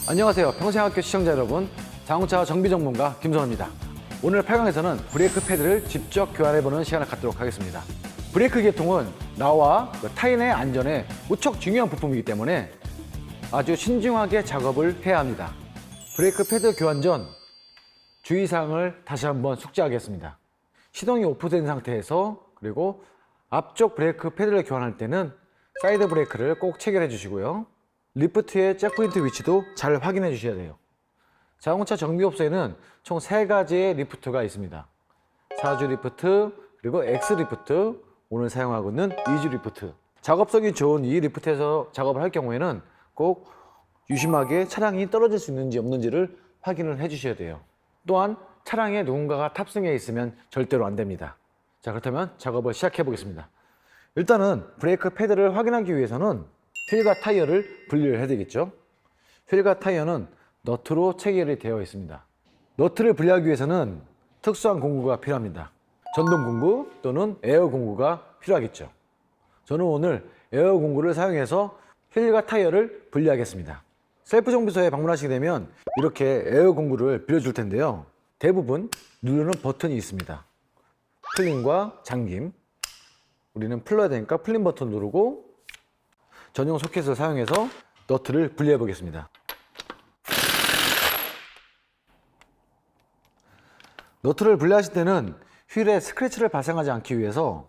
안녕하세요. 평생학교 시청자 여러분, 자동차 정비 전문가 김선호입니다. 오늘 8강에서는 브레이크 패드를 직접 교환해보는 시간을 갖도록 하겠습니다. 브레이크 계통은 나와 타인의 안전에 무척 중요한 부품이기 때문에 아주 신중하게 작업을 해야 합니다. 브레이크 패드 교환 전 주의사항을 다시 한번 숙지하겠습니다. 시동이 오프된 상태에서 그리고 앞쪽 브레이크 패드를 교환할 때는 사이드 브레이크를 꼭 체결해 주시고요. 리프트의 잭포인트 위치도 잘 확인해 주셔야 돼요. 자동차 정비업소에는 총 3가지의 리프트가 있습니다. 4주 리프트, 그리고 X 리프트, 오늘 사용하고 있는 2주 리프트. 작업성이 좋은 이 리프트에서 작업을 할 경우에는 꼭 유심하게 차량이 떨어질 수 있는지 없는지를 확인을 해 주셔야 돼요. 또한 차량에 누군가가 탑승해 있으면 절대로 안 됩니다. 자, 그렇다면 작업을 시작해 보겠습니다. 일단은 브레이크 패드를 확인하기 위해서는 휠과 타이어를 분리를 해야 되겠죠. 휠과 타이어는 너트로 체결이 되어 있습니다. 너트를 분리하기 위해서는 특수한 공구가 필요합니다. 전동 공구 또는 에어 공구가 필요하겠죠. 저는 오늘 에어 공구를 사용해서 휠과 타이어를 분리하겠습니다. 셀프 정비소에 방문하시게 되면 이렇게 에어 공구를 빌려줄 텐데요. 대부분 누르는 버튼이 있습니다. 풀림과 잠김. 우리는 풀러야 되니까 풀림 버튼 누르고 전용 소켓을 사용해서 너트를 분리해 보겠습니다. 너트를 분리하실 때는 휠에 스크래치를 발생하지 않기 위해서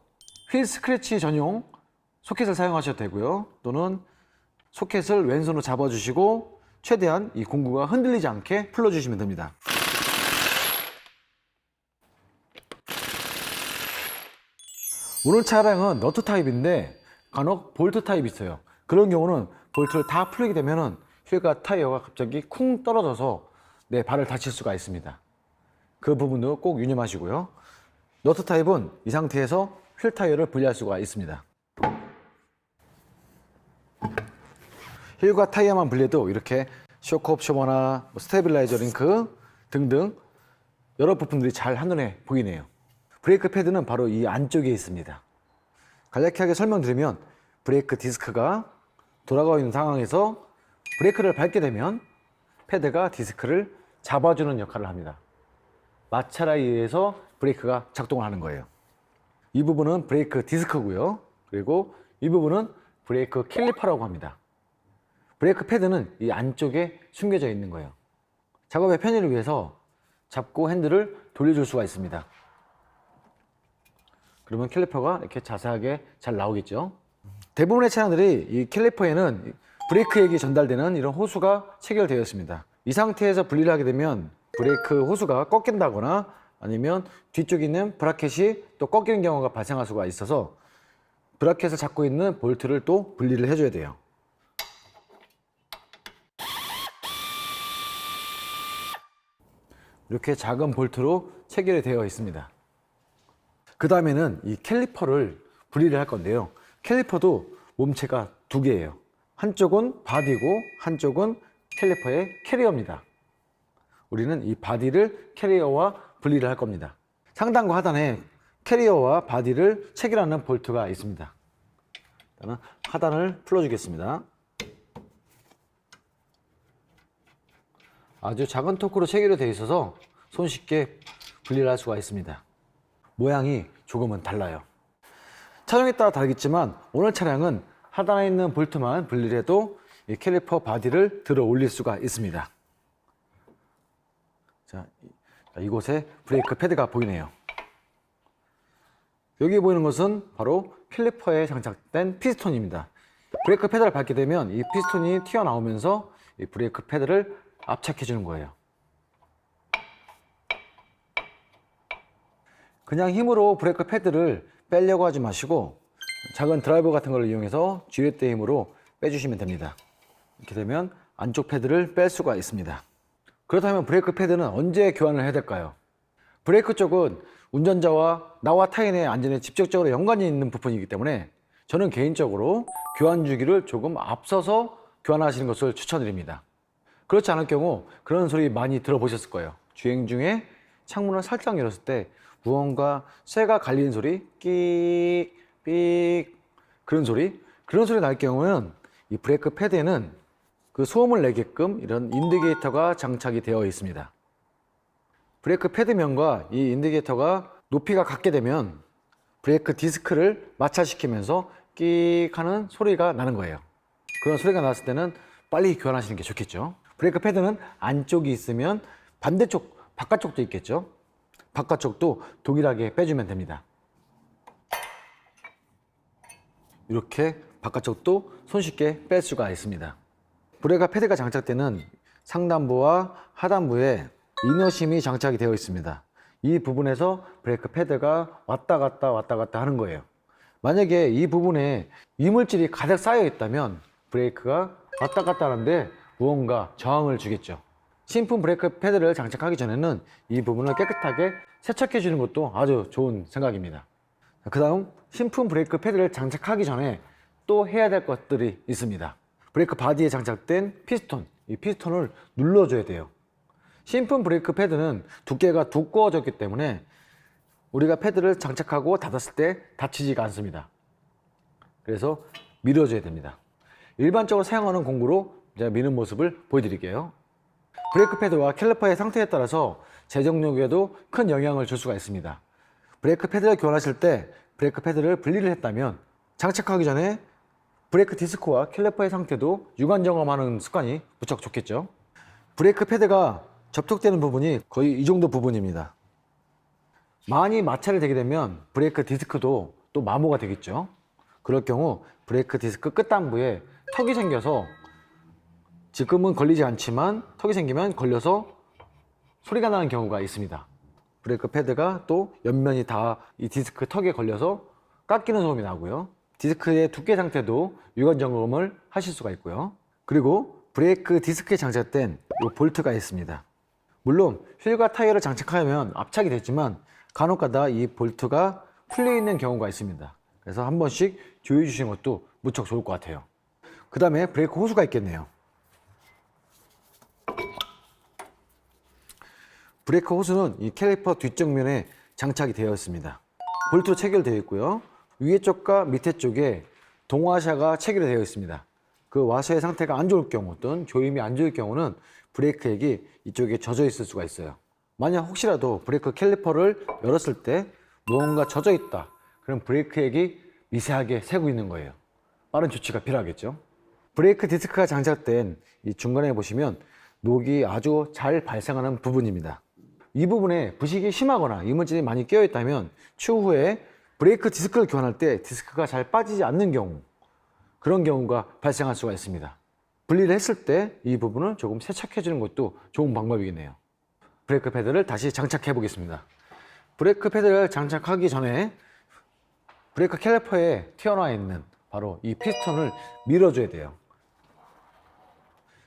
휠 스크래치 전용 소켓을 사용하셔도 되고요. 또는 소켓을 왼손으로 잡아주시고 최대한 이 공구가 흔들리지 않게 풀어주시면 됩니다. 오늘 차량은 너트 타입인데 간혹 볼트 타입이 있어요. 그런 경우는 볼트를 다 풀리게 되면 휠과 타이어가 갑자기 쿵 떨어져서 내 발을 다칠 수가 있습니다. 그 부분도 꼭 유념하시고요. 너트 타입은 이 상태에서 휠 타이어를 분리할 수가 있습니다. 휠과 타이어만 분리해도 이렇게 쇼크 옵셔머나 스테빌라이저 링크 등등 여러 부품들이 잘 한눈에 보이네요. 브레이크 패드는 바로 이 안쪽에 있습니다. 간략하게 설명드리면 브레이크 디스크가 돌아가고 있는 상황에서 브레이크를 밟게 되면 패드가 디스크를 잡아주는 역할을 합니다. 마찰에 의해서 브레이크가 작동을 하는 거예요. 이 부분은 브레이크 디스크고요. 그리고 이 부분은 브레이크 캘리퍼라고 합니다. 브레이크 패드는 이 안쪽에 숨겨져 있는 거예요. 작업의 편의를 위해서 잡고 핸들을 돌려줄 수가 있습니다. 그러면 캘리퍼가 이렇게 자세하게 잘 나오겠죠. 대부분의 차량들이 이 캘리퍼에는 브레이크액이 전달되는 이런 호수가 체결되어 있습니다. 이 상태에서 분리를 하게 되면 브레이크 호수가 꺾인다거나 아니면 뒤쪽에 있는 브라켓이 또 꺾이는 경우가 발생할 수가 있어서 브라켓을 잡고 있는 볼트를 또 분리를 해줘야 돼요. 이렇게 작은 볼트로 체결이 되어 있습니다. 그 다음에는 이 캘리퍼를 분리를 할 건데요. 캘리퍼도 몸체가 2개예요. 한쪽은 바디고 한쪽은 캘리퍼의 캐리어입니다. 우리는 이 바디를 캐리어와 분리를 할 겁니다. 상단과 하단에 캐리어와 바디를 체결하는 볼트가 있습니다. 일단은 하단을 풀어주겠습니다. 아주 작은 토크로 체결이 되어 있어서 손쉽게 분리를 할 수가 있습니다. 모양이 조금은 달라요. 차종에 따라 다르겠지만 오늘 차량은 하단에 있는 볼트만 분리를 해도 이 캘리퍼 바디를 들어 올릴 수가 있습니다. 자, 이곳에 브레이크 패드가 보이네요. 여기 보이는 것은 바로 캘리퍼에 장착된 피스톤입니다. 브레이크 패드를 밟게 되면 이 피스톤이 튀어나오면서 이 브레이크 패드를 압착해 주는 거예요. 그냥 힘으로 브레이크 패드를 빼려고 하지 마시고 작은 드라이버 같은 걸 이용해서 쥐렛대 힘으로 빼주시면 됩니다. 이렇게 되면 안쪽 패드를 뺄 수가 있습니다. 그렇다면 브레이크 패드는 언제 교환을 해야 될까요? 브레이크 쪽은 운전자와 나와 타인의 안전에 직접적으로 연관이 있는 부분이기 때문에 저는 개인적으로 교환 주기를 조금 앞서서 교환하시는 것을 추천드립니다. 그렇지 않을 경우 그런 소리 많이 들어보셨을 거예요. 주행 중에 창문을 살짝 열었을 때 무언가 쇠가 갈리는 소리, 끼, 삑 그런 소리 날 경우는 이 브레이크 패드에는 그 소음을 내게끔 이런 인디게이터가 장착이 되어 있습니다. 브레이크 패드면과 이 인디게이터가 높이가 같게 되면 브레이크 디스크를 마찰시키면서 끽 하는 소리가 나는 거예요. 그런 소리가 났을 때는 빨리 교환하시는 게 좋겠죠. 브레이크 패드는 안쪽이 있으면 반대쪽, 바깥쪽도 있겠죠. 바깥쪽도 동일하게 빼주면 됩니다. 이렇게 바깥쪽도 손쉽게 뺄 수가 있습니다. 브레이크 패드가 장착되는 상단부와 하단부에 이너심이 장착이 되어 있습니다. 이 부분에서 브레이크 패드가 왔다 갔다 하는 거예요. 만약에 이 부분에 이물질이 가득 쌓여 있다면 브레이크가 왔다 갔다 하는데 무언가 저항을 주겠죠. 신품 브레이크 패드를 장착하기 전에는 이 부분을 깨끗하게 세척해 주는 것도 아주 좋은 생각입니다. 그 다음 신품 브레이크 패드를 장착하기 전에 또 해야 될 것들이 있습니다. 브레이크 바디에 장착된 피스톤, 이 피스톤을 눌러줘야 돼요. 신품 브레이크 패드는 두께가 두꺼워졌기 때문에 우리가 패드를 장착하고 닫았을 때 다치지가 않습니다. 그래서 밀어줘야 됩니다. 일반적으로 사용하는 공구로 제가 미는 모습을 보여드릴게요. 브레이크 패드와 캘리퍼의 상태에 따라서 제동력에도 큰 영향을 줄 수가 있습니다. 브레이크 패드를 교환하실 때 브레이크 패드를 분리를 했다면 장착하기 전에 브레이크 디스크와 캘리퍼의 상태도 육안 점검하는 습관이 무척 좋겠죠. 브레이크 패드가 접촉되는 부분이 거의 이 정도 부분입니다. 많이 마찰이 되게 되면 브레이크 디스크도 또 마모가 되겠죠. 그럴 경우 브레이크 디스크 끝단부에 턱이 생겨서 지금은 걸리지 않지만 턱이 생기면 걸려서 소리가 나는 경우가 있습니다. 브레이크 패드가 또 옆면이 다 이 디스크 턱에 걸려서 깎이는 소음이 나고요. 디스크의 두께 상태도 육안 점검을 하실 수가 있고요. 그리고 브레이크 디스크에 장착된 이 볼트가 있습니다. 물론 휠과 타이어를 장착하면 압착이 되지만 간혹가다 이 볼트가 풀려 있는 경우가 있습니다. 그래서 한 번씩 조여해 주시는 것도 무척 좋을 것 같아요. 그 다음에 브레이크 호수가 있겠네요. 브레이크 호수는 이 캘리퍼 뒷정면에 장착이 되어 있습니다. 볼트로 체결되어 있고요. 위에 쪽과 밑에 쪽에 동화샤가 체결이 되어 있습니다. 그 와셔의 상태가 안 좋을 경우 또는 조임이 안 좋을 경우는 브레이크 액이 이쪽에 젖어 있을 수가 있어요. 만약 혹시라도 브레이크 캘리퍼를 열었을 때 무언가 젖어 있다. 그럼 브레이크 액이 미세하게 새고 있는 거예요. 빠른 조치가 필요하겠죠. 브레이크 디스크가 장착된 이 중간에 보시면 녹이 아주 잘 발생하는 부분입니다. 이 부분에 부식이 심하거나 이물질이 많이 끼어 있다면 추후에 브레이크 디스크를 교환할 때 디스크가 잘 빠지지 않는 경우, 그런 경우가 발생할 수가 있습니다. 분리를 했을 때 이 부분을 조금 세척해 주는 것도 좋은 방법이겠네요. 브레이크 패드를 다시 장착해 보겠습니다. 브레이크 패드를 장착하기 전에 브레이크 캘리퍼에 튀어나와 있는 바로 이 피스톤을 밀어줘야 돼요.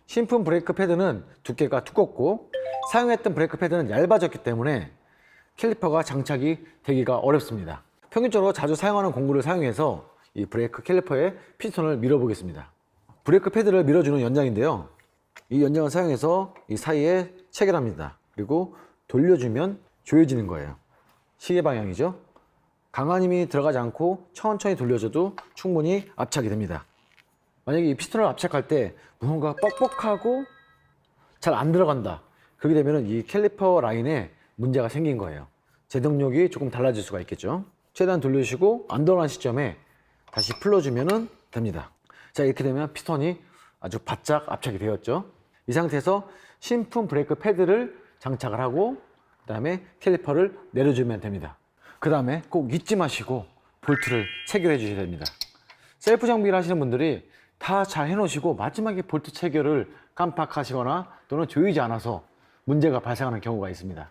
신품 브레이크 패드는 두께가 두껍고 사용했던 브레이크 패드는 얇아졌기 때문에 캘리퍼가 장착이 되기가 어렵습니다. 평균적으로 자주 사용하는 공구를 사용해서 이 브레이크 캘리퍼의 피스톤을 밀어 보겠습니다. 브레이크 패드를 밀어주는 연장인데요. 이 연장을 사용해서 이 사이에 체결합니다. 그리고 돌려주면 조여지는 거예요. 시계 방향이죠. 강한 힘이 들어가지 않고 천천히 돌려줘도 충분히 압착이 됩니다. 만약에 이 피스톤을 압착할 때 무언가 뻑뻑하고 잘 안 들어간다. 그렇게 되면 이 캘리퍼 라인에 문제가 생긴 거예요. 제동력이 조금 달라질 수가 있겠죠. 최대한 돌려주시고 안 들어간 시점에 다시 풀어주면 됩니다. 자, 이렇게 되면 피스톤이 아주 바짝 압착이 되었죠. 이 상태에서 신품 브레이크 패드를 장착을 하고 그 다음에 캘리퍼를 내려주면 됩니다. 그 다음에 꼭 잊지 마시고 볼트를 체결해 주셔야 됩니다. 셀프 정비를 하시는 분들이 다 잘 해놓으시고 마지막에 볼트 체결을 깜빡하시거나 또는 조이지 않아서 문제가 발생하는 경우가 있습니다.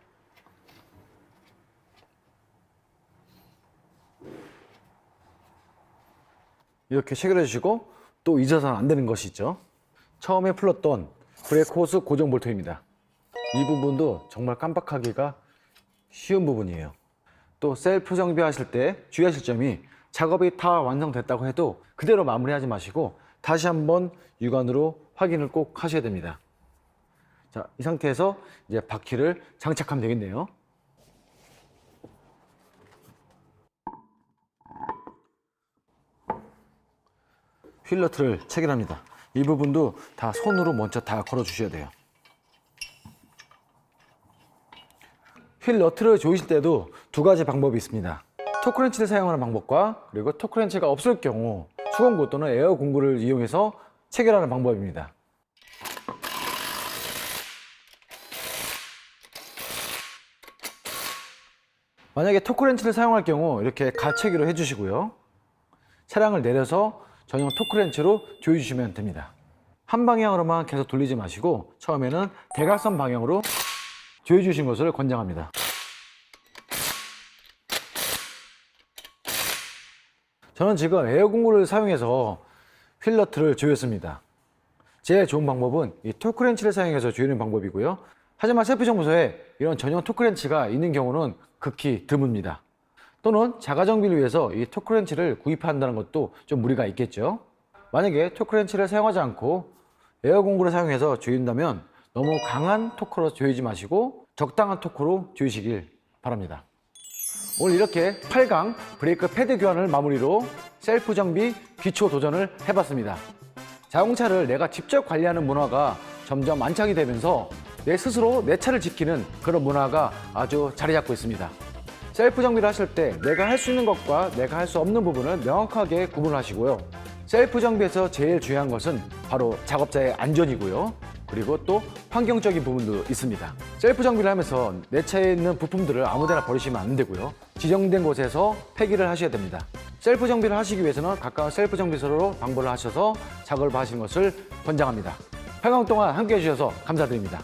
이렇게 체결해 주시고 또 잊어서는 안 되는 것이 있죠. 처음에 풀었던 브레이크 호스 고정 볼트입니다. 이 부분도 정말 깜빡하기가 쉬운 부분이에요. 또 셀프 정비하실 때 주의하실 점이 작업이 다 완성됐다고 해도 그대로 마무리하지 마시고 다시 한번 육안으로 확인을 꼭 하셔야 됩니다. 자, 이 상태에서 이제 바퀴를 장착하면 되겠네요. 휠 너트를 체결합니다. 이 부분도 다 손으로 먼저 다 걸어 주셔야 돼요. 휠 너트를 조이실 때도 두 가지 방법이 있습니다. 토크렌치를 사용하는 방법과 그리고 토크렌치가 없을 경우 수공구 또는 에어 공구를 이용해서 체결하는 방법입니다. 만약에 토크렌치를 사용할 경우 이렇게 가체기로 해주시고요. 차량을 내려서 전용 토크렌치로 조여주시면 됩니다. 한 방향으로만 계속 돌리지 마시고 처음에는 대각선 방향으로 조여주신 것을 권장합니다. 저는 지금 에어 공구를 사용해서 휠 너트를 조였습니다. 제일 좋은 방법은 이 토크렌치를 사용해서 조이는 방법이고요. 하지만 셀프 정비소에 이런 전용 토크렌치가 있는 경우는 극히 드뭅니다. 또는 자가 정비를 위해서 이 토크렌치를 구입한다는 것도 좀 무리가 있겠죠. 만약에 토크렌치를 사용하지 않고 에어 공구를 사용해서 조인다면 너무 강한 토크로 조이지 마시고 적당한 토크로 조이시길 바랍니다. 오늘 이렇게 8강 브레이크 패드 교환을 마무리로 셀프 정비 기초 도전을 해봤습니다. 자동차를 내가 직접 관리하는 문화가 점점 안착이 되면서 내 스스로 내 차를 지키는 그런 문화가 아주 자리 잡고 있습니다. 셀프 정비를 하실 때 내가 할 수 있는 것과 내가 할 수 없는 부분을 명확하게 구분하시고요. 셀프 정비에서 제일 중요한 것은 바로 작업자의 안전이고요. 그리고 또 환경적인 부분도 있습니다. 셀프 정비를 하면서 내 차에 있는 부품들을 아무데나 버리시면 안 되고요. 지정된 곳에서 폐기를 하셔야 됩니다. 셀프 정비를 하시기 위해서는 가까운 셀프 정비소로 방문을 하셔서 작업을 하시는 것을 권장합니다. 8강 동안 함께 해주셔서 감사드립니다.